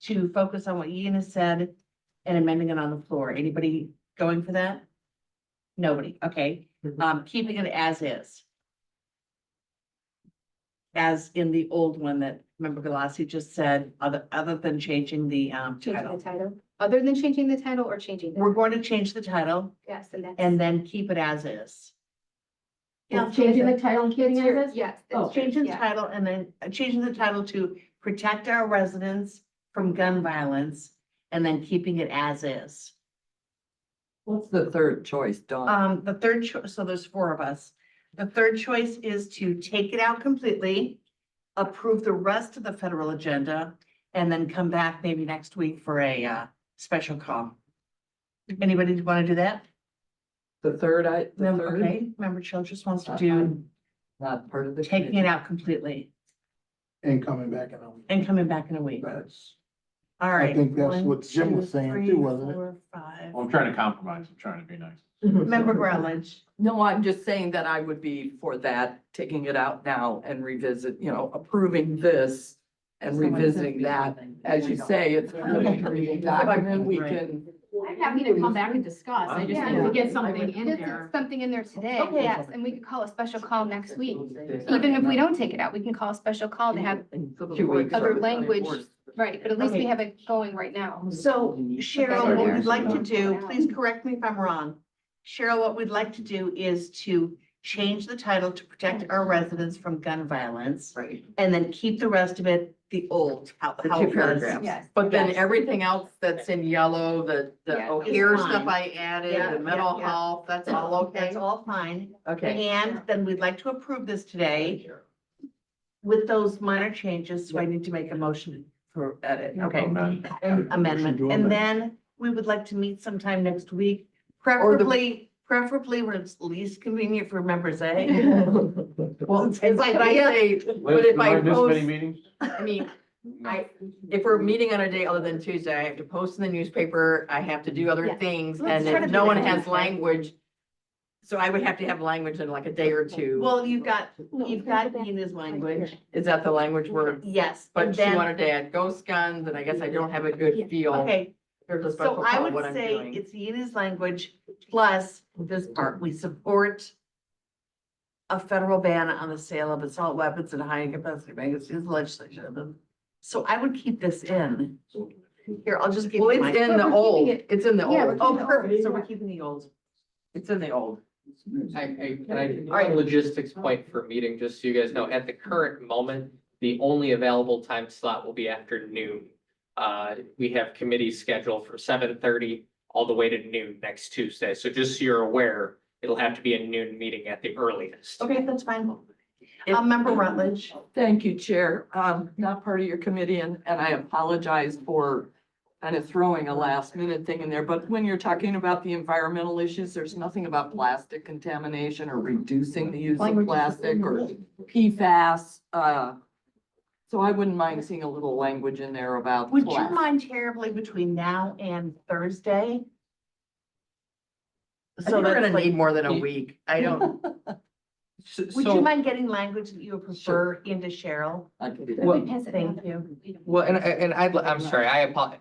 to focus on what Ian has said and amending it on the floor. Anybody going for that? Nobody, okay. Keeping it as is. As in the old one that Member Galassi just said, other than changing the Changing title. the title, other than changing the title or changing the. We're going to change the title Yes, and that's. and then keep it as is. Well, changing the title and keeping It's it your- as is? Yes. Oh, that's yours, Changing the yeah. title and then changing the title to protect our residents from gun violence and then keeping it as is. What's the third choice, Dawn? The third choice, so there's four of us. The third choice is to take it out completely, approve the rest of the federal agenda, and then come back maybe next week for a special call. Anybody want to do that? The third, Okay, member Childress wants to do not part of the. taking it committee. out completely And coming back in a week. and coming back in a week. That's, All I right. think that's 1, what Jim was 2, saying 3, too, wasn't it? 4, 5. Well, I'm trying to compromise, I'm trying to be nice. Member Rutledge. No, I'm just saying that I would be for that, taking it out now and revisit, approving this and revisiting that. As you say, it's kind of a reading document, we can. I'm happy to come back and discuss. I just need to get something in Just there. something in there today, Okay. yes, and we could call a special call next week. Even if we don't take it out, we can call a special call to have 2 weeks. other language, right, but at least we Okay. have it going right now. So Cheryl, what there. we'd like to do, please correct me if I'm wrong. Cheryl, what we'd like to do is to change the title to protect our residents from gun violence. Right. And then keep the rest of it the old, how The how two it was. paragraphs. Yes. But then Yes. everything else that's in yellow, the Yeah. O'Hare It's stuff fine. I added, Yeah, the mental yeah, yeah. health, that's all okay? That's all fine. Okay. And then we'd like to approve this today with those minor changes. So I need to make a motion for edit. Okay. Amend. An amendment. to And amend. then we would like to meet sometime next week, preferably where it's least convenient for members A. Well, It's can I idea. say, Liz, but if do I miss many post, meetings? I mean, if we're meeting on a day other than Tuesday, I have to post in the newspaper, I have to do other Yeah. things, Let's and try to if do no one that has Tuesday. language. So I would have to have language in like a day or two. Well, you've got Nina's language. Is that the language where, Yes. but and she then- wanted to add ghost guns, and I guess I don't have a good feel. Okay, Here's a special so I call, would what I'm say doing. it's Nina's language plus this part, we support a federal ban on the sale of assault weapons and high capacity magazines legislation. So I would keep this in. Here, I'll just give Well, you it's my. in the But we're old, keeping it- it's in the Yeah, old, Oh, perfect, so we're keeping the old. it's in the old. Alright. Logistics point for a meeting, just so you guys know, at the current moment, the only available time slot will be after noon. We have committees scheduled from 7:30 all the way to noon next Tuesday, so just so you're aware, it'll have to be a noon meeting at the earliest. Okay, that's fine. If- Member Rutledge. Thank you, Chair. Not part of your committee, and I apologize for kind of throwing a last minute thing in there, but when you're talking about the environmental issues, there's nothing about plastic contamination or reducing the use of Language. plastic or PFAS. So I wouldn't mind seeing a little language in there about. Would you plastic. mind terribly between now and Thursday? I think we're that's gonna like- need more than a week. I don't. Would you mind getting language that you would prefer into Cheryl? I can do that. Well, Thank you. Well, I'm sorry,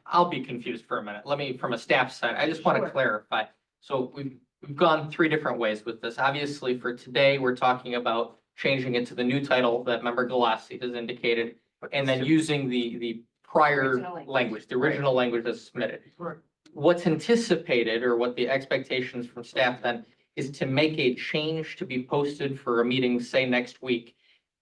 I'll be confused for a minute. Let me, from a staff side, I just want to Sure. clarify. So we've gone 3 different ways with this. Obviously, for today, we're talking about changing it to the new title that member Galassi has indicated, and then using the prior Original language. language, the original language that's submitted. What's anticipated, or what the expectations from staff then, is to make a change to be posted for a meeting, say, next week.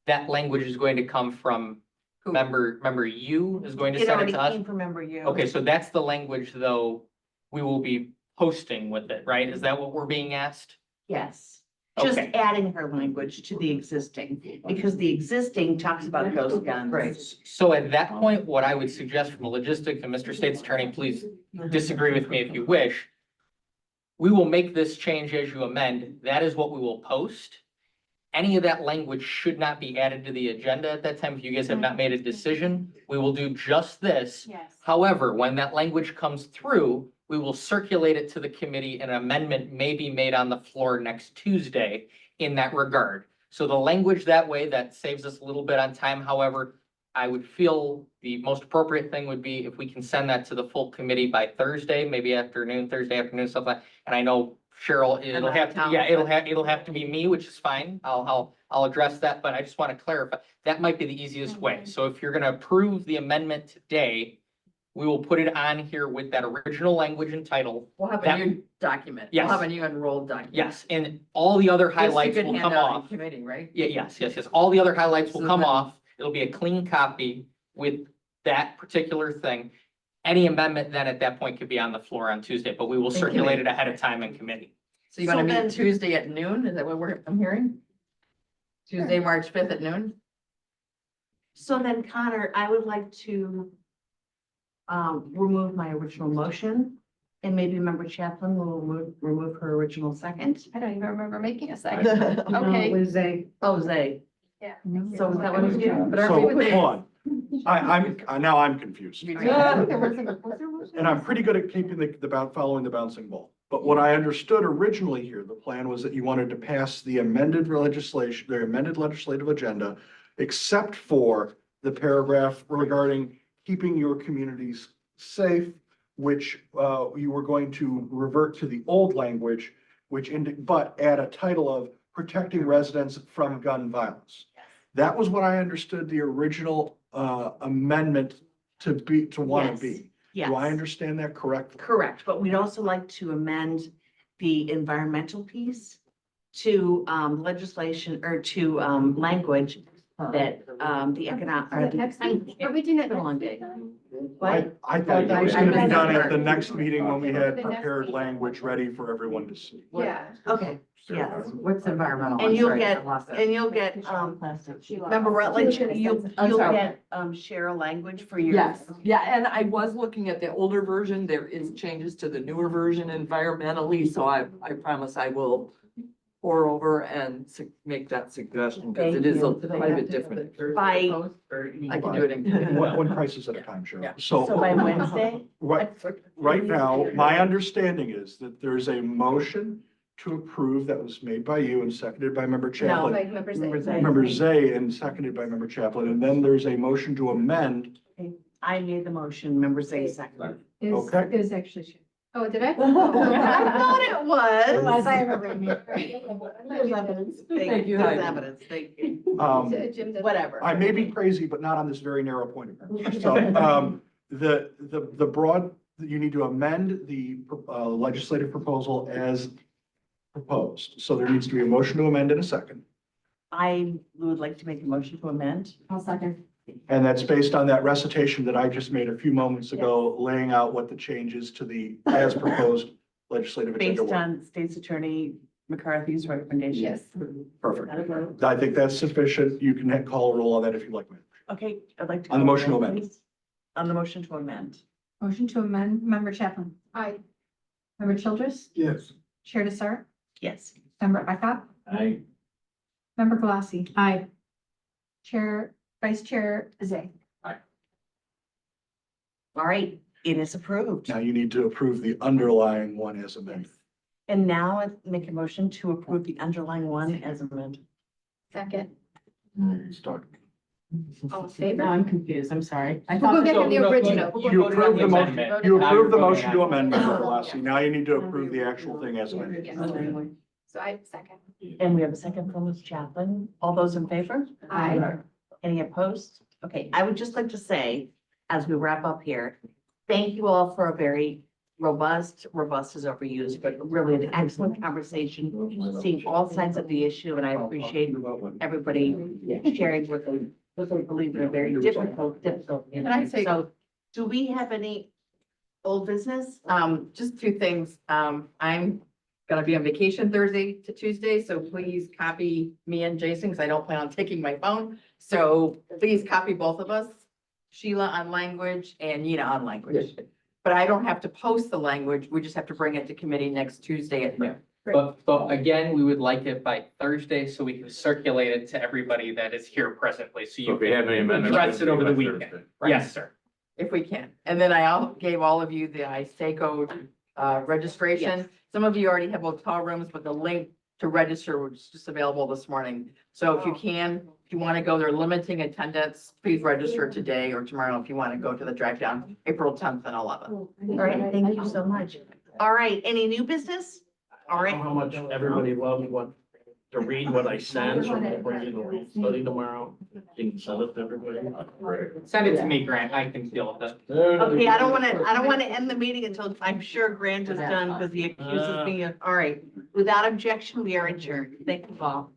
That language is going to come from Who? member you is going to It send it already to us. came from member you. Okay, so that's the language, though, we will be posting with it, right? Is that what we're being asked? Yes, just Okay. adding her language to the existing, because the existing talks about ghost guns. Right. So at that point, what I would suggest from a logistics, and Mr. State's Attorney, please disagree with me if you wish. We will make this change as you amend. That is what we will post. Any of that language should not be added to the agenda at that time. If you guys have not made a decision, we will do just this. Yes. However, when that language comes through, we will circulate it to the committee and an amendment may be made on the floor next Tuesday in that regard. So the language that way, that saves us a little bit on time. However, I would feel the most appropriate thing would be if we can send that to the full committee by Thursday, maybe afternoon, Thursday afternoon, stuff like. And I know Cheryl, it'll out have of to, town, yeah, but- it'll have to be me, which is fine. I'll address that, but I just want to clarify. That might be the easiest way. So if you're gonna approve the amendment today, we will put it on here with that original language and title. We'll have a That- new document. Yes. We'll have a new enrolled document. Yes, and all the other This you highlights could will hand come out in off. Committee, right? Yeah, yes. All the other highlights will So come then- off. It'll be a clean copy with that particular thing. Any amendment then at that point could be on the floor on Tuesday, but we will In circulate it committee. ahead of time in committee. So you wanna So meet then- Tuesday at noon? Is that what I'm hearing? Tuesday, March 5th at noon? So then Connor, I would like to remove my original motion And maybe member Chaplin will remove her original second. I don't even remember making a second. No, Okay. it was Zay. Oh, Zay. Yeah. So was that what it was? But aren't we So, with hold on. Now I'm confused. And And I'm pretty good at keeping following the bouncing ball. But what I understood originally here, the plan was that you wanted to pass the amended legislative agenda, except for the paragraph regarding keeping your communities safe, which, you were going to revert to the old language, but add a title of protecting residents from gun violence. That was what I understood the original, amendment to want to be. Yes. Do I understand that correctly? Correct, but we'd also like to amend the environmental piece to legislation or to language that the economic. Are we doing it? Long day. I thought that was gonna be done at the next meeting when we had prepared language ready for everyone to see. Yeah. Okay, yes. What's environmental? And you'll get, member Rutledge, you'll sorry. get share a language for your. Yes, yeah, and I was looking at the older version. There is changes to the newer version environmentally, so I promise I will pour over and make that suggestion, because it is quite a bit different. By, I can do it in. One crisis at a time, Cheryl. Yeah. so by Wednesday? Right now, my understanding is that there's a motion to approve that was made by you and seconded by member Chaplin. Like members. Member Zay and seconded by member Chaplin, and then there's a motion to amend. I made the motion, member Zay seconded. Okay. It was actually. Oh, did I? I thought it was. I remember. There's evidence. Thank you, There's Heidi. evidence, thank you. Jim did. Whatever. I may be crazy, but not on this very narrow point of view. So, the broad, you need to amend the legislative proposal as proposed. So there needs to be a motion to amend in a second. I would like to make a motion to amend. I'll second. And that's based on that recitation that I just made a few moments ago, laying out what the changes to the as proposed legislative agenda Based were. on State's Attorney McCarthy's recommendation. Yes. Perfect. I think that's sufficient. You can call a roll on that if you'd like. Okay, I'd like to. On the go motion to again, amend. please. On the motion to amend. Motion to amend, member Chaplin. Aye. Member Childress, Yes. Chair to start, Yes. member Backup, I, member Galassi. Aye. Chair, Vice Chair Zay. All right, it is approved. Now you need to approve the underlying one as amended. And now I make a motion to approve the underlying one as amended. Second. Start. All in favor? Now I'm confused, I'm sorry. I We'll go thought get him the original. You approve the motion, Amendment. you Now approve the you're voting motion to on it. amend, member Galassi. Now you need to approve the actual thing as amended. Yes. So I second. And we have a second from Ms. Chaplin. All those in favor? Aye. Any opposed? Okay, I would just like to say, as we wrap up here, thank you all for a very robust is overused, but really an excellent conversation, seeing all sides of the issue, and I appreciate everybody sharing what they believe in a very difficult. Can I say- So, do we have any old business? Just two things. I'm gonna be on vacation Thursday to Tuesday, so please copy me and Jason, because I don't plan on taking my phone. So please copy both of us, Sheila on language and Nina on language. But I don't have to post the language. We just have to bring it to committee next Tuesday at noon. But again, we would like it by Thursday so we can circulate it to everybody that is here presently, so So you if we have any can amendments. address it over the by weekend. Thursday. Yes, sir. If we can. And then I gave all of you the ISACO registration. Some of you already have hotel rooms, but the link to register was just available this morning. So if you can, if you want to go, they're limiting attendance, please register today or tomorrow if you want to go to the drive down, April 10th and 11th. All right, thank you so much. All right, any new business? All right. how much everybody loves to read what I send, so I'll bring you the link study tomorrow. You can send it to everybody. Send it to me, Grant. I can deal with it. Okay, I don't want to end the meeting until I'm sure Grant is done because he accuses me of, all right. Without objection, we are adjourned. Thank you all.